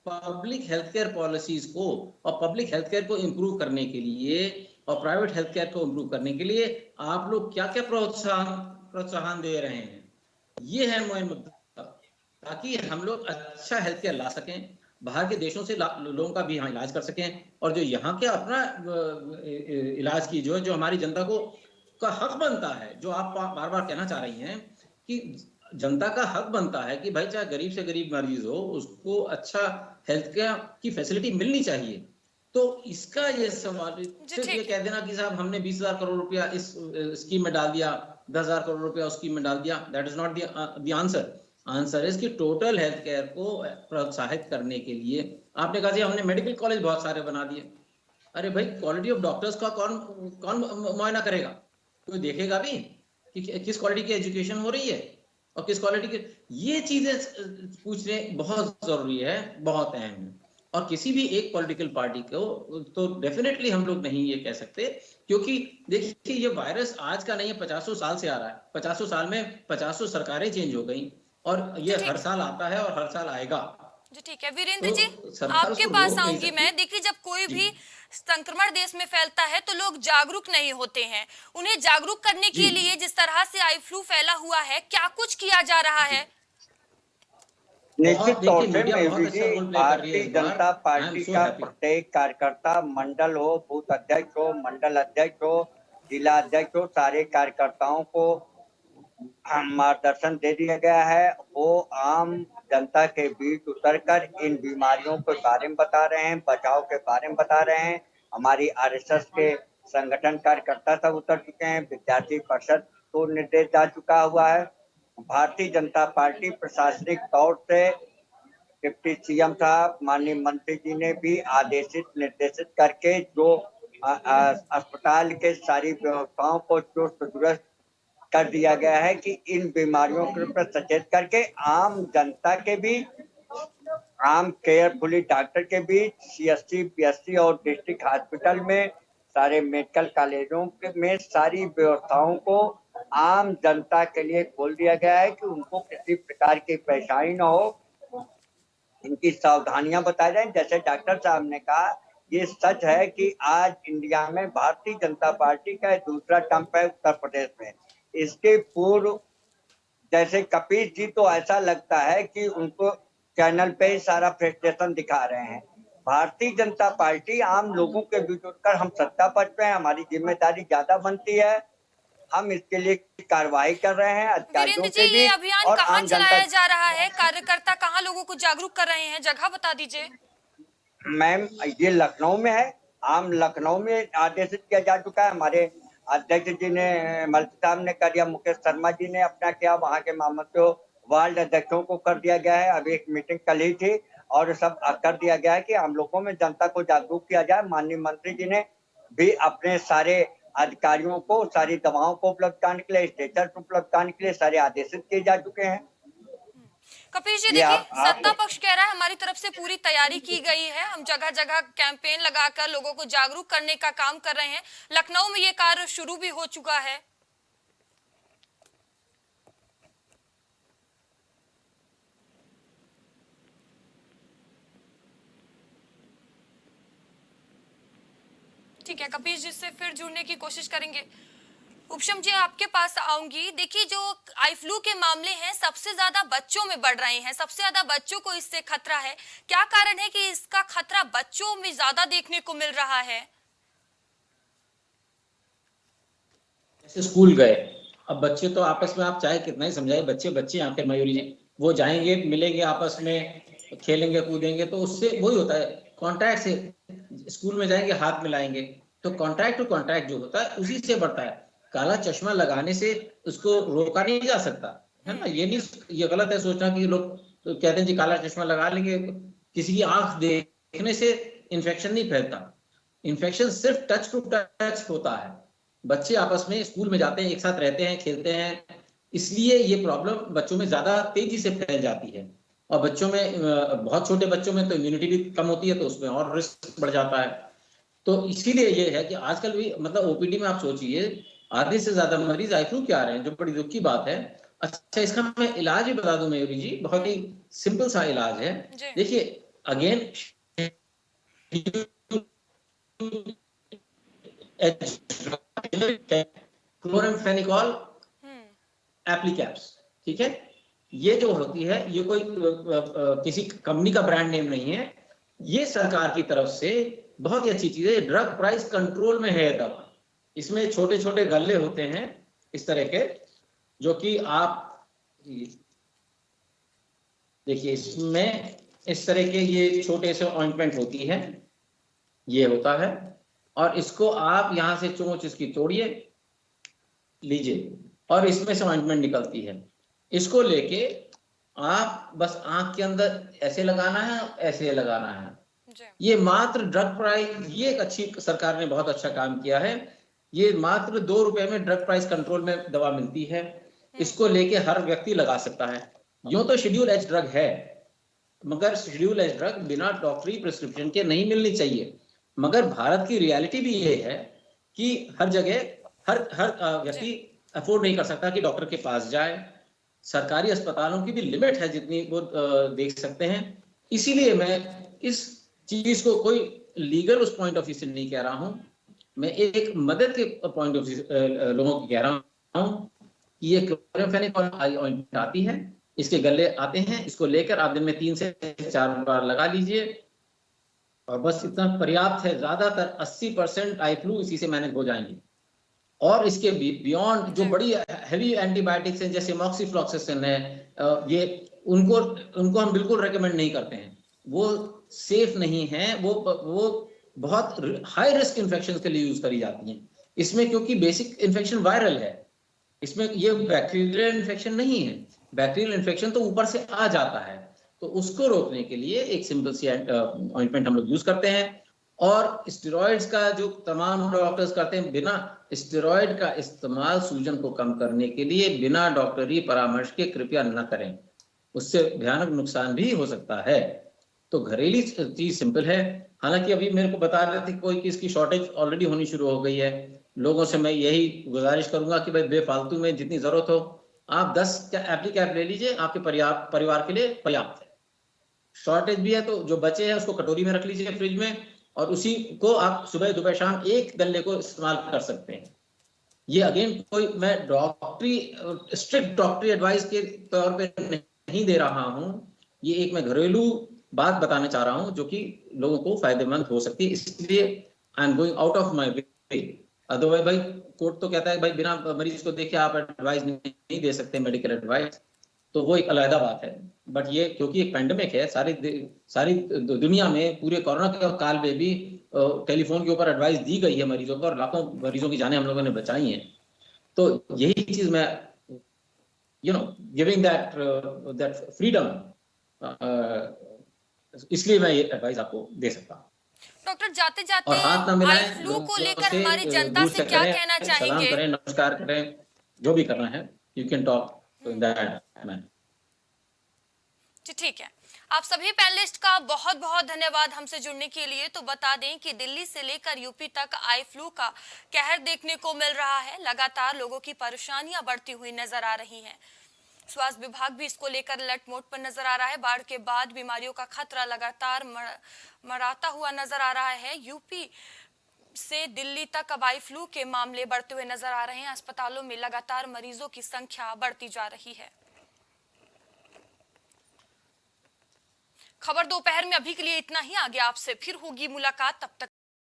पब्लिक हेल्थ केयर पॉलिसीज को और पब्लिक हेल्थ केयर को इम्प्रूव करने के लिए और प्राइवेट हेल्थ केयर को इम्प्रूव करने के लिए आप लोग क्या क्या प्रोत्साहन दे रहे हैं। ये है मुहिम मुद्दा, ताकि हम लोग अच्छा हेल्थ केयर ला सकें, बाहर के देशों से लोगों का भी यहाँ इलाज कर सकें, और जो यहाँ के अपना इलाज की जो हमारी जनता को का हक बनता है, जो आप बार बार कहना चाह रही हैं कि जनता का हक बनता है कि भाई चाहे गरीब से गरीब मरीज हो उसको अच्छा हेल्थ केयर की फैसिलिटी मिलनी चाहिए। तो इसका ये सवाल सिर्फ ये कह देना कि साहब हमने 20,000 करोड़ रुपया इस स्कीम में डाल दिया, 10,000 करोड़ रुपया उस स्कीम में डाल दिया, that is not the answer. Answer है कि टोटल हेल्थ केयर को प्रोत्साहित करने के लिए आपने कहा जी हमने मेडिकल कॉलेज बहुत सारे बना दिए। अरे भाई क्वालिटी ऑफ डॉक्टर्स का कौन मुआयना करेगा? कोई देखेगा भी कि किस क्वालिटी की एजुकेशन हो रही है और किस क्वालिटी के, ये चीजें पूछने बहुत जरूरी है, बहुत अहम है। और किसी भी एक पॉलिटिकल पार्टी को तो डेफिनेटली हम लोग नहीं ये कह सकते, क्योंकि देखिए ये वायरस आज का नहीं है, 50 साल से आ रहा है। 50 साल में 50 सरकारें चेंज हो गई और ये हर साल आता है और हर साल आएगा। जी ठीक है वीरेंद्र जी, सरकार आपके उसको पास रोक नहीं आऊंगी सकती। मैं। देखिए जब कोई भी संक्रमण देश में फैलता है तो लोग जागरूक नहीं होते हैं। उन्हें जागरूक करने के लिए जिस तरह से आई फ्लू फैला हुआ है, क्या कुछ किया जा रहा है? निश्चित तौर से मीडिया बहुत मयूरी अच्छा जी, रोल प्ले कर रही है भारतीय इस बार। जनता आई एम पार्टी सो का हैप्पी। प्रत्येक कार्यकर्ता, मंडल हो, बूथ अध्यक्ष हो, मंडल अध्यक्ष हो, जिला अध्यक्ष हो, सारे कार्यकर्ताओं को मार्गदर्शन दे दिया गया है। वो आम जनता के बीच उतरकर इन बीमारियों के बारे में बता रहे हैं, बचाव के बारे में बता रहे हैं। हमारी आरएसएस के संगठन कार्यकर्ता सब उतर चुके हैं, विद्यार्थी परिषद को निर्देश जा चुका हुआ है। भारतीय जनता पार्टी प्रशासनिक तौर से डिप्टी सीएम साहब, माननीय मंत्री जी ने भी आदेशित निर्देशित करके जो अस्पताल के सारी व्यवस्थाओं को चुस्त दुरुस्त कर दिया गया है कि इन बीमारियों के ऊपर सचेत करके आम जनता के बीच, आम केयरफुली डॉक्टर के बीच, सीएससी, पीएससी और डिस्ट्रिक्ट हॉस्पिटल में, सारे मेडिकल कॉलेजों में सारी व्यवस्थाओं को आम जनता के लिए खोल दिया गया है कि उनको किसी प्रकार की परेशानी न हो। इनकी सावधानियां बताई जाए। जैसे डॉक्टर साहब ने कहा, ये सच है कि आज इंडिया में भारतीय जनता पार्टी का दूसरा टर्म है उत्तर प्रदेश में। इसके पूर्व जैसे कपिल जी तो ऐसा लगता है कि उनको चैनल पे ही सारा प्रेजेंटेशन दिखा रहे हैं। भारतीय जनता पार्टी आम लोगों के बीच उठकर हम सत्ता पक्ष पे हैं, हमारी जिम्मेदारी ज्यादा बनती है। हम इसके लिए कार्रवाई कर रहे हैं अधिकारियों वीरेंद्र जी, के ये भी अभियान और कहाँ आम चलाया जनता। जा रहा है? कार्यकर्ता कहाँ लोगों को जागरूक कर रहे हैं? जगह बता दीजिए। मैम ये लखनऊ में है, आम लखनऊ में आदेशित किया जा चुका है। हमारे अध्यक्ष जी ने, मल्टी साहब ने कर दिया, मुकेश शर्मा जी ने अपना किया, वहाँ के मामलों वार्ड अध्यक्षों को कर दिया गया है। अभी एक मीटिंग कल ही थी और सब कर दिया गया है कि हम लोगों में जनता को जागरूक किया जाए। माननीय मंत्री जी ने भी अपने सारे अधिकारियों को सारी दवाओं को उपलब्ध कराने के लिए, स्ट्रेचर उपलब्ध कराने के लिए सारे आदेशित किए जा चुके हैं। कपिल जी ये देखिए, आप सत्ता पक्ष कह रहा है हमारी तरफ से पूरी तैयारी की गई है, हम जगह जगह कैंपेन लगाकर लोगों को जागरूक करने का काम कर रहे हैं। लखनऊ में ये कार्य शुरू भी हो चुका है। ठीक है, कपिल जी से फिर जुड़ने की कोशिश करेंगे। उपशम जी, आपके पास आऊंगी। देखिए जो आई फ्लू के मामले हैं सबसे ज्यादा बच्चों में बढ़ रहे हैं, सबसे ज्यादा बच्चों को इससे खतरा है। क्या कारण है कि इसका खतरा बच्चों में ज्यादा देखने को मिल रहा है? जैसे स्कूल गए, अब बच्चे तो आपस में आप चाहे कितना ही समझाए, बच्चे बच्चे यहाँ पे मयूरी जी, वो जाएंगे मिलेंगे आपस में, खेलेंगे कूदेंगे, तो उससे वही होता है कांटेक्ट से। स्कूल में जाएंगे हाथ मिलाएंगे, तो कांटेक्ट टू कांटेक्ट जो होता है उसी से बढ़ता है। काला चश्मा लगाने से उसको रोका नहीं जा सकता है ना। ये नहीं, ये गलत है सोचना कि लोग तो कहते हैं जी काला चश्मा लगा लेंगे। किसी की आंख देखने से इन्फेक्शन नहीं फैलता, इन्फेक्शन सिर्फ टच टू टच होता है। बच्चे आपस में स्कूल में जाते हैं, एक साथ रहते हैं, खेलते हैं, इसलिए ये प्रॉब्लम बच्चों में ज्यादा तेजी से फैल जाती है। और बच्चों में, बहुत छोटे बच्चों में तो इम्यूनिटी भी कम होती है, तो उसमें और रिस्क बढ़ जाता है। तो इसीलिए ये है कि आजकल भी मतलब ओपीडी में आप सोचिए आधे से ज्यादा मरीज आई फ्लू के आ रहे हैं, जो बड़ी दुख की बात है। अच्छा, इसका मैं इलाज भी बता दूं मयूरी जी, बहुत ही सिंपल सा इलाज है। देखिए अगेन क्लोरामफेनिकोल एप्लीकैप्स, ठीक है। ये जो होती है ये कोई किसी कंपनी का ब्रांड नेम नहीं है, ये सरकार की तरफ से बहुत ही अच्छी चीज है। ड्रग प्राइस कंट्रोल में है दवा। इसमें छोटे छोटे गल्ले होते हैं इस तरह के, जो कि आप देखिए इसमें इस तरह के ये छोटे से ऑइंटमेंट होती है, ये होता है, और इसको आप यहां से चोंच इसकी तोड़िए, लीजिए, और इसमें से ऑइंटमेंट निकलती है। इसको लेके आप बस आंख के अंदर ऐसे लगाना है, ऐसे लगाना है। ये मात्र ड्रग प्राइस, ये एक अच्छी सरकार ने बहुत अच्छा काम किया है। ये मात्र 2 रुपए में ड्रग प्राइस कंट्रोल में दवा मिलती है। इसको लेके हर व्यक्ति लगा सकता है। यूं तो शेड्यूल एच ड्रग है, मगर शेड्यूल एज ड्रग बिना डॉक्टरी प्रिस्क्रिप्शन के नहीं मिलनी चाहिए। मगर भारत की रियलिटी भी ये है कि हर जगह हर हर व्यक्ति अफोर्ड नहीं कर सकता कि डॉक्टर के पास जाए। सरकारी अस्पतालों की भी लिमिट है जितनी वो देख सकते हैं। इसीलिए मैं इस चीज को कोई लीगल उस पॉइंट ऑफ व्यू से नहीं कह रहा हूं, मैं एक मदद के पॉइंट ऑफ व्यू लोगों को कह रहा हूं कि ये क्लोरोफेनिक ऑइंटमेंट आती है, इसके गल्ले आते हैं, इसको लेकर आप दिन में 3 से 4 बार लगा लीजिए और बस इतना पर्याप्त है। ज्यादातर 80% आई फ्लू इसी से मैनेज हो जाएंगे। और इसके बियॉन्ड जो बड़ी हैवी एंटीबायोटिक्स हैं जैसे मॉक्सीफ्लॉक्सासिन है, ये उनको हम बिल्कुल रेकमेंड नहीं करते हैं, वो सेफ नहीं है, वो बहुत हाई रिस्क इन्फेक्शन के लिए यूज करी जाती हैं। इसमें क्योंकि बेसिक इन्फेक्शन वायरल है, इसमें ये बैक्टीरियल इन्फेक्शन नहीं है। बैक्टीरियल इन्फेक्शन तो ऊपर से आ जाता है, तो उसको रोकने के लिए एक सिंपल सी ऑइंटमेंट हम लोग यूज करते हैं। और स्टेरॉइड्स का जो तमाम डॉक्टर्स करते हैं, बिना स्टेरॉइड का इस्तेमाल सूजन को कम करने के लिए बिना डॉक्टरी परामर्श के कृपया न करें, उससे भयानक नुकसान भी हो सकता है। तो घरेलू चीज सिंपल है। हालांकि अभी मेरे को बता रहे थे कोई कि इसकी शॉर्टेज ऑलरेडी होनी शुरू हो गई है। लोगों से मैं यही गुजारिश करूंगा कि भाई बेफालतू में जितनी जरूरत हो आप 10 एप्ली कैप ले लीजिए, आपके परिवार के लिए पर्याप्त है। शॉर्टेज भी है तो जो बचे हैं उसको कटोरी में रख लीजिए फ्रिज में, और उसी को आप सुबह दोपहर शाम एक गल्ले को इस्तेमाल कर सकते हैं। ये अगेन कोई मैं स्ट्रिक्ट डॉक्टरी एडवाइस के तौर पे नहीं दे रहा हूं, ये एक मैं घरेलू बात बताना चाह रहा हूं जो कि लोगों को फायदेमंद हो सकती है, इसलिए I am going out of my way. Otherwise भाई कोर्ट तो कहता है भाई बिना मरीज को देखे आप एडवाइस नहीं दे सकते, मेडिकल एडवाइस, तो वो एक अलग बात है। बट ये क्योंकि एक पेंडेमिक है, सारी दुनिया में पूरे कोरोना के काल में भी टेलीफोन के ऊपर एडवाइस दी गई है मरीजों को और लाखों मरीजों की जानें हम लोगों ने बचाई हैं। तो यही चीज मैं गिविंग दैट फ्रीडम, इसलिए मैं ये एडवाइस आपको दे सकता हूँ। डॉक्टर जाते जाते और हाथ ना मिलाएं, आई फ्लू को लोगों लेकर से हमारी जनता दूर से क्या करें, कहना सलाम चाहेंगे? करें, नमस्कार करें, जो भी करना है you can talk in that manner. जी ठीक है, आप सभी पैनलिस्ट का बहुत बहुत धन्यवाद हमसे जुड़ने के लिए। तो बता दें कि दिल्ली से लेकर यूपी तक आई फ्लू का कहर देखने को मिल रहा है। लगातार लोगों की परेशानियां बढ़ती हुई नजर आ रही हैं। स्वास्थ्य विभाग भी इसको लेकर अलर्ट मोड पर नजर आ रहा है। बाढ़ के बाद बीमारियों का खतरा लगातार मराता हुआ नजर आ रहा है। यूपी से दिल्ली तक अब आई फ्लू के मामले बढ़ते हुए नजर आ रहे हैं। अस्पतालों में लगातार मरीजों की संख्या बढ़ती जा रही है। खबर दोपहर में अभी के लिए इतना ही। आगे आपसे फिर होगी मुलाकात, तब तक